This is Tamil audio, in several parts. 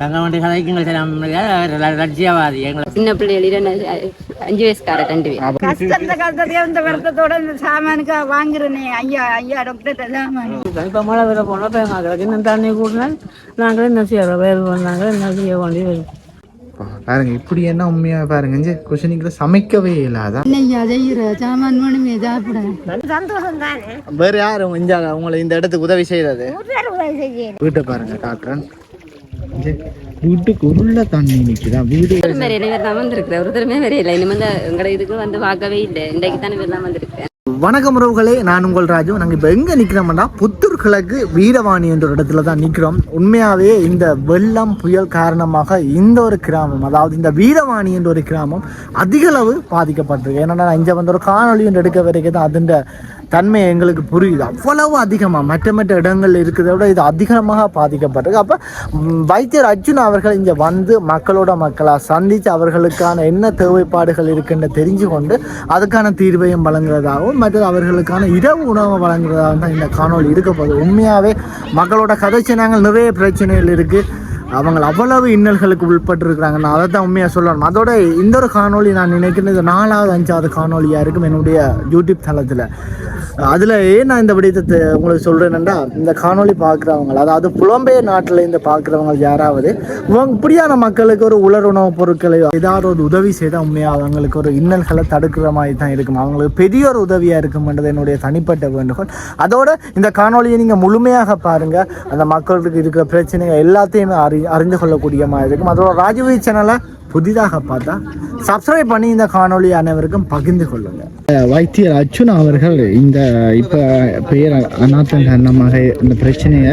தங்கமண்டி கதைக்குங்கள் சில லட்சியவாதி எங்களை சின்ன பிள்ளைகளில் 5 வயசுக்கார 2 பேர் கஷ்டத்தை கஷ்டத்தையே இந்த வருத்தத்தோட இந்த சாமானுக்கு வாங்குறேனே ஐயா ஐயா டாக்டர் சாமான் இப்போ மழை வர போனால் இன்னும் தண்ணி கூட்டினால் நாங்களும் என்ன செய்யறோம் வேறு பண்ணாங்க என்ன செய்ய வேண்டி வரும். பாருங்க இப்படி என்ன உண்மையா பாருங்க கொஷனிக்குள்ள சமைக்கவே இல்லாதான் சாமான் சந்தோஷம் தானே. வேற யாரும் உங்களை இந்த இடத்துக்கு உதவி செய்யறது வீட்டை பாருங்க காட்டுறேன். வீட்டுக்கு உள்ள தண்ணி நிக்குதான் வீடு வந்திருக்கிறேன் ஒருத்தருமே வரையில இனிமே எங்கட இதுக்கு வந்து பார்க்கவே இல்லை. இன்றைக்கு தானே எல்லாம் வந்திருக்கேன். வணக்கம் உறவுகளே, நான் உங்கள் ராஜு. நாங்கள் இப்போ எங்கே நிற்கிறோம்னா புத்தூர் கிழக்கு வீரவாணி என்ற ஒரு இடத்துல தான் நிற்கிறோம். உண்மையாகவே இந்த வெள்ளம் புயல் காரணமாக இந்த ஒரு கிராமம், அதாவது இந்த வீரவாணி என்ற ஒரு கிராமம் அதிகளவு பாதிக்கப்பட்டிருக்கு. ஏன்னா இங்கே வந்து ஒரு காணொலி என்று எடுக்க வரைக்கும் தான் அதுன்ற தன்மை எங்களுக்கு புரியுது. அவ்வளவு அதிகமாக மற்ற இடங்கள் இருக்கிறத விட இது அதிகமாக பாதிக்கப்பட்டிருக்கு. அப்போ வைத்தியர் அர்ஜுன் அவர்கள் இங்கே வந்து மக்களாக சந்தித்து அவர்களுக்கான என்ன தேவைப்பாடுகள் இருக்குன்னு தெரிஞ்சு கொண்டு அதுக்கான தீர்வையும் வழங்குறதாகவும் மற்றது அவர்களுக்கான இரவு உணவை வழங்குறதாகவும் தான் இந்த காணொலி இருக்க போகுது. உண்மையாகவே மக்களோட கதைச்சு நாங்கள் நிறைய பிரச்சனைகள் இருக்குது, அவங்க அவ்வளவு இன்னல்களுக்கு உட்பட்டுருக்குறாங்க. நான் அதை தான் உண்மையாக சொல்லணும். அதோட இந்த ஒரு காணொலி நான் நினைக்கிறது 4வது 5வது காணொலியாக இருக்கும் என்னுடைய யூடியூப் தளத்தில். அதில் ஏன் நான் இந்த விடயத்தை உங்களுக்கு சொல்கிறேன்னா, இந்த காணொலி பார்க்குறவங்க, அதாவது புலம்பெயர் நாட்டில் இந்த பார்க்குறவங்க யாராவது இப்படியான மக்களுக்கு ஒரு உலருணவு பொருட்களை ஏதாவது ஒரு உதவி செய்தால் உண்மையாக அவங்களுக்கு ஒரு இன்னல்களை தடுக்கிற மாதிரி தான் இருக்கும். அவங்களுக்கு பெரிய ஒரு உதவியாக இருக்கும்ன்றது என்னுடைய தனிப்பட்ட வேண்டுகோள். அதோட இந்த காணொலியை நீங்கள் முழுமையாக பாருங்கள். அந்த மக்களுக்கு இருக்கிற பிரச்சனைகள் எல்லாத்தையுமே அறிந்து கொள்ளக்கூடிய மாதிரி இருக்கும். அதோட ராஜுவி சேனலை புதிதாக பார்த்தா சப்ஸ்கிரைப் பண்ணி இந்த காணொலி அனைவருக்கும் பகிர்ந்து கொள்ளுங்க. வைத்தியர் அர்ஜுன் அவர்கள் இந்த இப்போ பெயர் அநாதன் காரணமாக இந்த பிரச்சனையை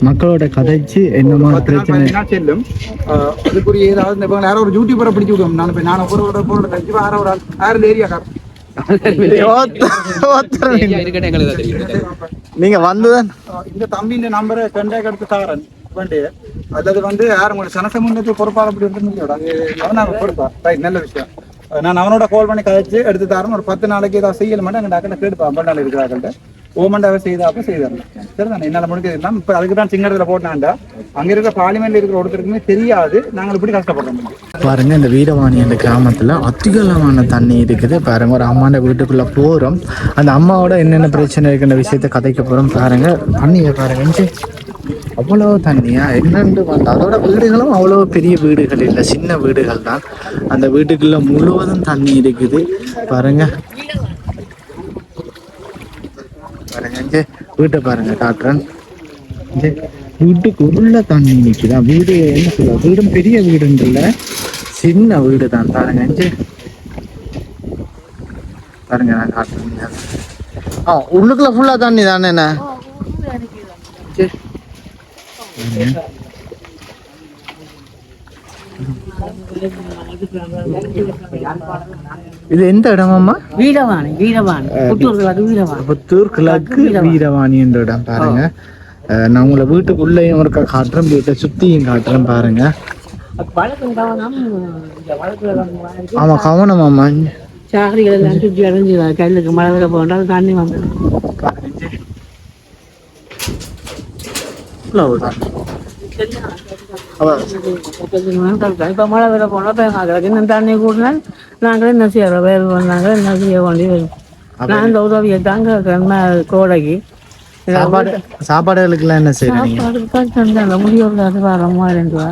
மக்களோட கதைச்சு என்னமான பிரச்சனை செல்லும் அதுக்குரிய ஏதாவது யாரோ ஒரு யூடியூபரை பிடிச்சி விடுவோம். நான் ஒரு ஏரியா நீங்க வந்துதான் இந்த தம்பியின் நம்பரை கண்டாக்ட் எடுத்து தாரன் அல்லது வந்து யாரும் உங்களுக்கு சனசமுன்னத்து பொறுப்பாக அப்படி இருந்து பொறுப்பா ரைட், நல்ல விஷயம். நான் அவனோட கால் பண்ணி கதைச்சு எடுத்து தரேன். ஒரு 10 நாளைக்கு ஏதாவது செய்யல மாட்டேன் எங்கள் டாக்டர் கேட்டுப்பா அம்பண்டாள் இருக்கிறாங்கள்ட்ட ஓமண்டாவே செய்தாப்ப செய்தாரலாம். சரி தானே, என்னால் முடிஞ்சதுலாம் இப்போ அதுக்கு தான் சிங்கத்தில் போட்டாண்டா அங்கே இருக்கிற பார்லிமெண்ட்ல இருக்கிற ஒருத்தருக்குமே தெரியாது நாங்கள் இப்படி கஷ்டப்படுறோம். பாருங்க இந்த வீரவாணி அந்த கிராமத்தில் அதிகளவான தண்ணி இருக்குது. பாருங்க ஒரு அம்மாண்ட வீட்டுக்குள்ளே போகிறோம். அந்த அம்மாவோட என்னென்ன பிரச்சனை இருக்குன்ற விஷயத்த கதைக்க போகிறோம். பாருங்க தண்ணியை பாருங்க, அவ்வளோ தண்ணியா என்னென்று வந்து அதோட வீடுகளும் அவ்வளோ பெரிய வீடுகள் இல்லை, சின்ன வீடுகள் தான். அந்த வீட்டுக்குள்ள முழுவதும் தண்ணி இருக்குது. பாருங்க பாருங்க வீட்டை பாருங்க காட்டுறேன். வீட்டுக்கு உள்ள தண்ணி நிற்குதான். வீடு என்ன சொல்ல, வீடும் பெரிய வீடுன்றல சின்ன வீடு தான். பாருங்க பாருங்க நான் காட்டுறேன். உள்ளுக்குள்ள ஃபுல்லா தண்ணி தானே. என்ன இது எந்த இடமாம்மா? வீரவாணி. புத்தூர் கிழக்கு வீரவாணி என்ற இடம். பாருங்க நான் உங்களை வீட்டுக்குள்ளேயும் இருக்க காட்டுறேன், வீட்டை சுத்தியும் காட்டுறேன். பாருங்க ஆமா கவனமாம்மா, சாகரிகள் எல்லாம் சுற்றி அடைஞ்சு கையிலுக்கு மழை வர போன்றால் தண்ணி வந்து இப்ப மழை வர போனா இன்னும் தண்ணி கூட்டினால் நாங்களும் என்ன செய்யறோம் வேறு பண்ணாங்க என்ன செய்ய வேண்டி வரும். நான் இந்த உதவியை தாங்க கோடைக்கு சாப்பாடுகளுக்கு என்ன செய்யறீங்க? முடியாது வர 3000 ரூபா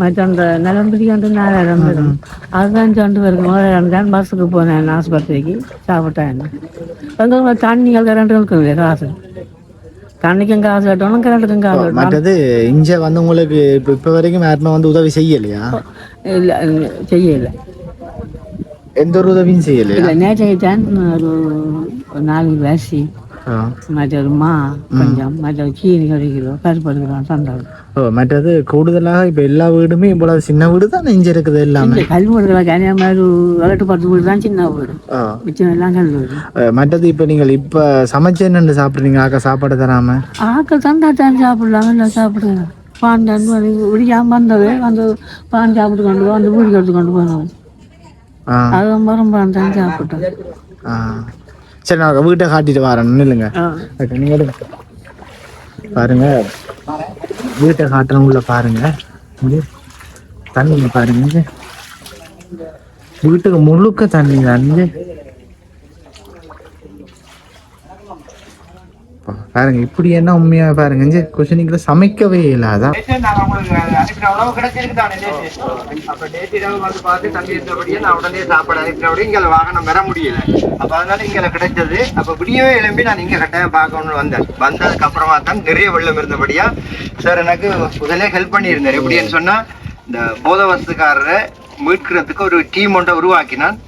மற்ற அந்த நிலம்பிடிக்காண்டு 4000 வரும். அதுதான் சொண்டு வரைக்கும் 3000 தான். பஸ்ஸுக்கு போனேன் ஆஸ்பத்திரிக்கு சாப்பிட்டேன். வந்து தண்ணிகள் கரண்ட்டுகளுக்கு இல்லையா காசு, தண்ணிக்கும் காசு கட்டணும் கரண்ட்டுக்கும் காசு கட்டணும். மற்றது இங்கே வந்து உங்களுக்கு இப்போ வரைக்கும் யாருமே வந்து உதவி செய்யலையா? இல்லை செய்யலை, எந்த ஒரு உதவியும் செய்யலையா? இல்லை நேற்று தான் ஒரு 4 அரிசி மற்றது கொஞ்சம் மற்ற சீனி 1 கிலோ பருப்பு 1 கிலோ தந்தாங்க. மற்றது கூடுதலாக இப்போ எல்லா வீடுமே இவ்வளவு சின்ன வீடு தான் இங்கே இருக்குது. எல்லாமே கல் வீடு, கன்னியாகுமரி 8-10 வீடு தான் சின்ன வீடு, மிச்சம் எல்லாம் கல் வீடு. மற்றது இப்போ நீங்கள் இப்போ சமைச்சு என்னென்னு சாப்பிட்றீங்க? ஆக்க சாப்பாடு தராம ஆக்கள் தந்தா தான் சாப்பிடலாம், இல்லை சாப்பிடுங்க. பான் விடியாம வந்தவே வந்து பான் சாப்பிட்டு கொண்டு போய் அந்த வீடு எடுத்து கொண்டு போனோம். அது ரொம்ப தான் சாப்பிட்டோம். சரி நான் வீட்டை காட்டிட்டு வரேன், இல்லைங்க நீங்கள் பாருங்க வீட்டை காட்டுறேன். உள்ள பாருங்க தண்ணி பாருங்க, வீட்டுக்கு முழுக்க தண்ணி தான். பாருங்க இப்படி என்ன உண்மையா பாருங்க, கொஸ்டினிக்குள்ள சமைக்கவே இல்லாதான். வாகனம் வர முடியல, அப்ப அதனால இங்க கிடைச்சது. அப்ப விடியவே எழும்பி நான் இங்க கட்டாயம் பார்க்கணும்னு வந்தேன். வந்ததுக்கு அப்புறமா தான் நிறைய வெள்ளம் இருந்தபடியா சார் எனக்கு முதலே ஹெல்ப் பண்ணியிருந்தார். எப்படின்னு சொன்னா, இந்த போதவஸ்துக்காரரை மீட்கிறதுக்கு ஒரு டீம் ஒன்றை உருவாக்கினான்.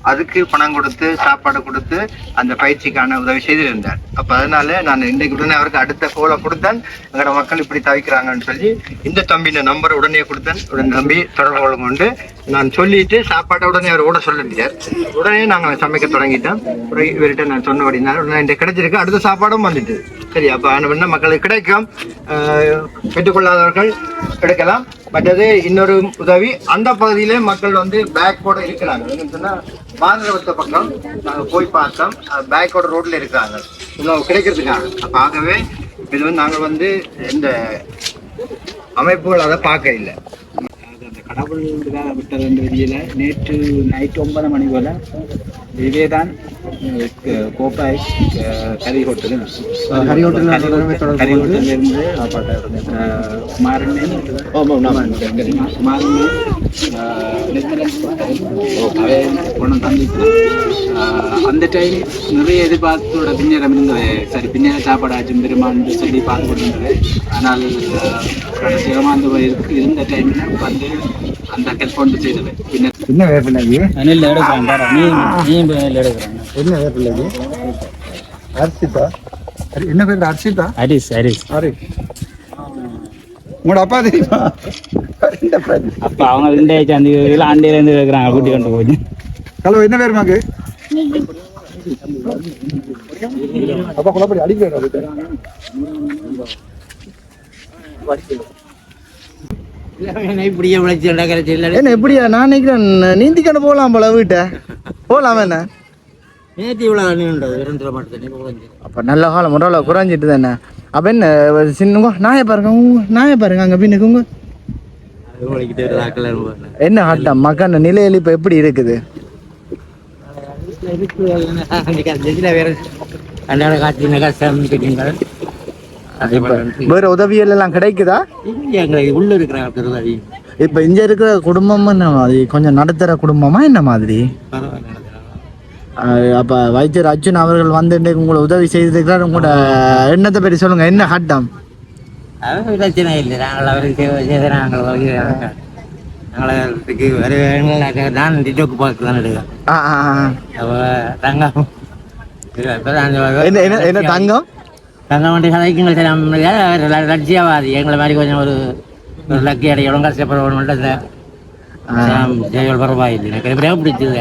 அதுக்கு பணம் கொடுத்து சாப்பாடு கொடுத்து அந்த பயிற்சிக்கான உதவி செய்திருந்தார். அப்ப அதனால நான் இன்றைக்கு உடனே அவருக்கு அடுத்த கோலை கொடுத்தேன். எங்களோட மக்கள் இப்படி தவிக்கிறாங்கன்னு சொல்லி இந்த தம்பின நம்பரை உடனே கொடுத்தேன். உடனே தம்பி தொடர்பு கொண்டு நான் சொல்லிட்டு சாப்பாட்டை உடனே அவர் ஓட சொல்லிட்டார். உடனே நாங்கள் சமைக்க தொடங்கிட்டோம். இவர்கிட்ட நான் சொன்னபடினால உடனே இந்த கிடைச்சிருக்கு, அடுத்த சாப்பாடும் வந்துட்டு. சரி, அப்போ என்ன மக்களுக்கு கிடைக்கும், பெற்றுக்கொள்ளாதவர்கள் கிடைக்கலாம். மற்றது இன்னொரு உதவி, அந்த பகுதியிலே மக்கள் வந்து பேக்கோட இருக்கிறாங்க. என்னன்னு சொன்னா, பாந்திரவத்த பக்கம் நாங்கள் போய் பார்த்தோம், பேக்கோட ரோட்ல இருக்கிறாங்க உணவு கிடைக்கிறதுக்காக. அப்போ ஆகவே இது வந்து நாங்கள் வந்து இந்த அமைப்புகள் அதை பார்க்க இல்லை. அந்த கடவுள் விட்டது வந்து வெளியில நேற்று நைட்டு 9 மணி போல இதே தான் கோப்பாய் கறி ஹோட்டல் இருந்து மாறனே கொண்டு தந்துச்சு. அந்த டைம் நிறைய எதிர்பார்த்தோட பின்னேறம் இருந்தது. சரி, பின்னேற சாப்பாடு ஆச்சும் பெருமான்னு சொல்லி பார்த்து கொண்டு இருந்தது. ஆனால் சிவமாந்து இருந்த டைம்ல வந்து அந்த ஹெல்ப் கொண்டு செய்தது. என்ன வேப்பிள்ளைக்கு நெல் எடுக்கிறாங்க, நீ நெல் எடுக்கிறாங்க. என்ன வேப்பிள்ளைக்கு அரிசிதா, என்ன பேர் அரிசிதா? ஹரிஸ் ஹரிஸ் ஹரிஸ். உங்களோட அப்பா தெரியுமா? அப்பா அவங்க 2 ஆண்டியில இருந்து இருக்கிறாங்க, கூட்டி கொண்டு போய். ஹலோ, என்ன பேர் மாக்கு? அப்பா குழப்படி அடிக்க இப்படியே உழைச்சி என்ன இப்படியா? நான் நினைக்கிறேன் நீந்திக்கண்ண போகலாம் போல, வீட்டை போகலாம். என்ன நேற்று இவ்வளோ அப்போ நல்ல காலம் ஒரு குறைஞ்சிட்டு தானே. அப்போ என்ன சின்ன நாயை பாருங்க, நாயை பாருங்க அங்கே பின்னுக்குங்க. என்ன ஆட்டம் மக்கள் நிலையில் இப்போ எப்படி இருக்குது? வேற உதவியல் எல்லாம் கிடைக்குதா? உள்ள இருக்கிற இப்ப இங்க இருக்கிற குடும்பம் என்ன மாதிரி, கொஞ்சம் நடுத்தர குடும்பமா என்ன மாதிரி? அப்ப வைத்தியர் அர்ஜுன் அவர்கள் வந்து உங்களை உதவி செய்திருக்கிறார். உங்களோட எண்ணத்தை பற்றி சொல்லுங்க, என்ன கட்டம்? பிரச்சனை இல்லை, நாங்கள் அவருக்கு நான் டிடோக்கு பார்த்து தான் எடுக்கிறேன். என்ன தங்கம் தங்கம் வண்டி கதைக்குங்க லட்சியவாதி. எங்களை மாதிரி கொஞ்சம் ஒரு லக்கி அடையணும், கஷ்டப்படுவோம். ஜெயல் பரவாயில்லை, எனக்கு எப்படியா பிடிச்சது.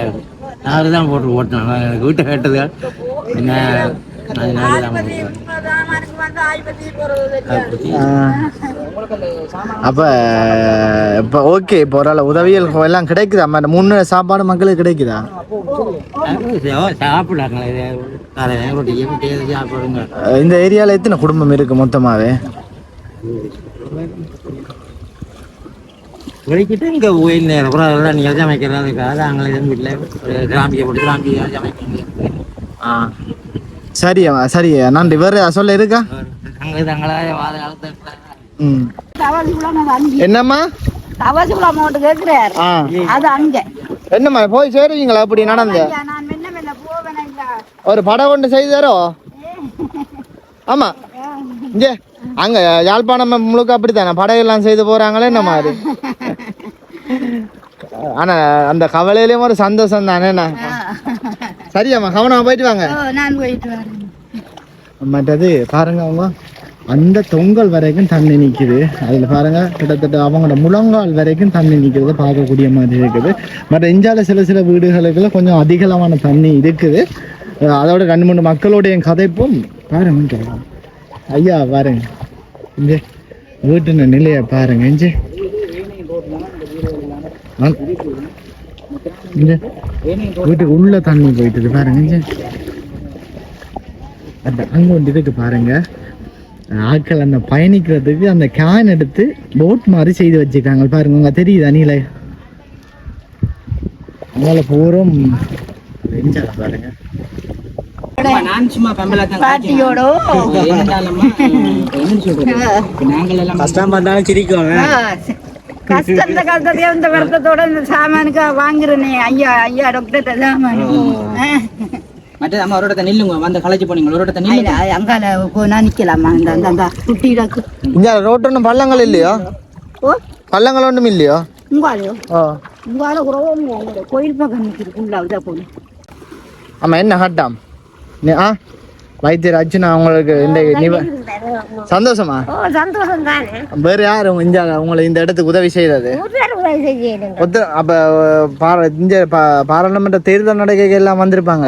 நான் தான் போட்டு ஓட்டினேன், எனக்கு வீட்டை கேட்டது. என்ன அப்ப இப்ப ஓகே, இப்போ ஒரு உதவியல் எல்லாம் கிடைக்குதா? 3 சாப்பாடு மக்களுக்கு கிடைக்குதா? இந்த ஏரியால எத்தனை குடும்பம் இருக்கு மொத்தமாவே? வெளிக்கிட்டு இங்கே கோயில் நேரம் கூட அதெல்லாம் நீங்கள் சமைக்கிறதுக்காக நாங்களே வீட்டில் கிராம்பியை போட்டு கிராம்பியை சமைக்க. சரியா சரியா, நன்றி. வேறு சொல்ல இருக்கா? என்னம்மா என்னம்மா போய் சேருவீங்களா? அப்படி நடந்து ஒரு படம் கொண்டு செய்து தரோ? ஆமா, இங்கே அங்க யாழ்ப்பாணம் முழுக்க அப்படித்தானே படையெல்லாம் செய்து போறாங்களே என்ன மாதிரி. ஆனா அந்த கவலையிலயும் ஒரு சந்தோஷம் தானே. சரியாம்மா, கவனமா போயிட்டு வாங்க. மற்றது பாருங்க, அவங்க அந்த தொங்கல் வரைக்கும் தண்ணி நிற்குது. அதில் பாருங்க, கிட்டத்தட்ட அவங்களோட முழங்கால் வரைக்கும் தண்ணி நிற்கிறத பார்க்கக்கூடிய மாதிரி இருக்குது. மற்ற இந்தியாவில் சில வீடுகளுக்குள்ள கொஞ்சம் அதிகமான தண்ணி இருக்குது. அதோட 2-3 மக்களோடைய கதைப்பும் பாருங்க. ஐயா பாருங்க, இங்கே வீட்டு நிலைய பாருங்க. இங்கே வீட்டுக்கு உள்ள தண்ணி போயிட்டு பாருங்க. அந்த அங்க ஒன்று இருக்கு பாருங்க. ஆட்கள் அந்த பயணிக்கிறதுக்கு அந்த கேன் எடுத்து போட் மாதிரி செய்து வச்சுருக்காங்க பாருங்க. உங்க தெரியுதா நீல அதனால போகிறோம் பாருங்க. நான் சும்மா பாட்டியோட கஷ்டம் பண்ணாலும் சிரிக்கும். கஷ்டத்தை கஷ்டத்தையே இந்த வருத்தத்தோட இந்த சாமானுக்கு வாங்குறேனே ஐயா ஐயா டாக்டர் சாமான். மற்ற அம்மா ஒரு இடத்த நில்லுங்க, வந்து களைச்சு போனீங்க ஒரு இடத்த நில்லுங்க. அங்கால நான் நிக்கலாமா? அந்த அந்த குட்டிடாக்கு இங்க ரோட் ஒன்றும் பள்ளங்கள் இல்லையோ? ஓ பள்ளங்கள் ஒன்றும் இல்லையோ? உங்காலையோ உங்கால கோயில் பக்கம் நிற்கிறதுக்குள்ள தான் போகணும். ஆமா என்ன ஹட்டாம் வைத்தியர் அர்ஜுனா உங்களுக்கு இந்த சந்தோஷமா? சந்தோஷம் தானே. வேற யாரு உங்களை இந்த இடத்துக்கு உதவி செய்யறது? அப்ப இங்க பாராளுமன்ற தேர்தல் நடக்க எல்லாம் வந்திருப்பாங்க.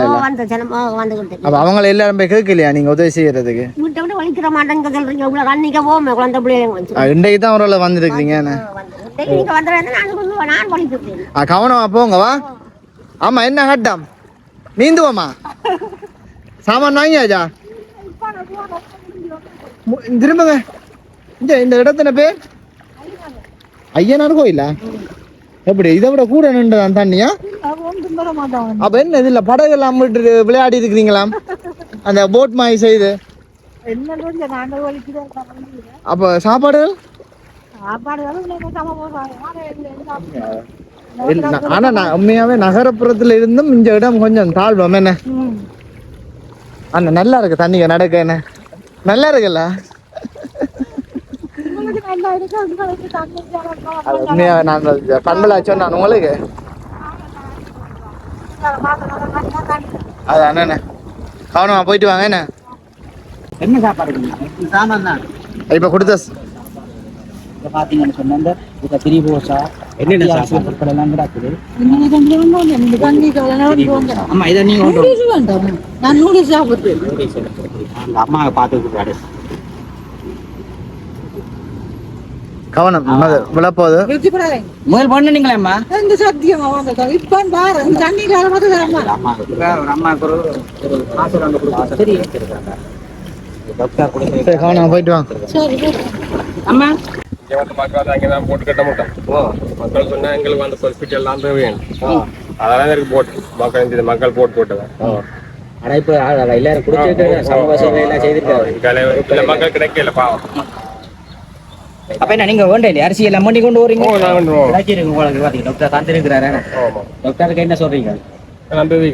அப்ப அவங்களை எல்லாரும் போய் கேட்கலையா நீங்க உதவி செய்யறதுக்கு? இன்றைக்கு தான் ஒரு வந்திருக்கீங்க. கவனமா போங்க வா. ஆமா என்ன ஹட்டாம் நீந்துவோமா? சாமான் வாங்கியாச்சா? திரும்புங்க. இந்த இடத்துல பேர் ஐயனார் கோயிலா? எப்படி இதை விட கூட நின்றுதான் தண்ணியா? அப்ப என்ன இதுல படகு எல்லாம் விளையாடி இருக்கிறீங்களாம் அந்த போட் மாதிரி செய்து? அப்ப சாப்பாடுகள்? ஆனா நான் உண்மையாவே நகரப்புறத்துல இருந்தும் இந்த இடம் கொஞ்சம் தாழ்வம் என்ன அண்ணா நல்லா இருக்கு. தண்ணிங்க நடக்க என்ன நல்லா இருக்குல்ல? நான் பண்பலா சொன்னேன் உங்களுக்கு. அது அண்ணா கவனமா போயிட்டு வாங்க. என்ன என்ன சாப்பாடு? சாமான் தான் இப்ப கொடுத்த பாத்தீங்கன்னு சொன்ன திரி போசா என்னென்ன சாப்பாடு எல்லாம் கிடக்குது. அம்மா இதை நீங்க நான் நூடுல்ஸ் சாப்பிடுறேன். அம்மாவை பார்த்து கவனம் விழப்போது முதல் பண்ணுங்களேம்மா. கவனம் போயிட்டு வாங்க. அம்மா மக்கள் அங்கேதான் போட்டு கட்ட மாட்டோம். மக்கள் சொன்னா எங்களுக்கு அந்த ஹாஸ்பிட்டல் தான் வேணும். அதெல்லாம் எனக்கு போட்டு மக்கள் போட்டுவேன். மக்கள் கிடைக்கல பாவம். அப்ப என்ன நீங்க வேண்ட இல்லையா அரிசி எல்லாம் மண்டி கொண்டு வரீங்க? உங்களுக்கு பாத்தீங்க டாக்டர் தந்திருக்கிறாரு. டாக்டருக்கு என்ன சொல்றீங்க? நன்றி.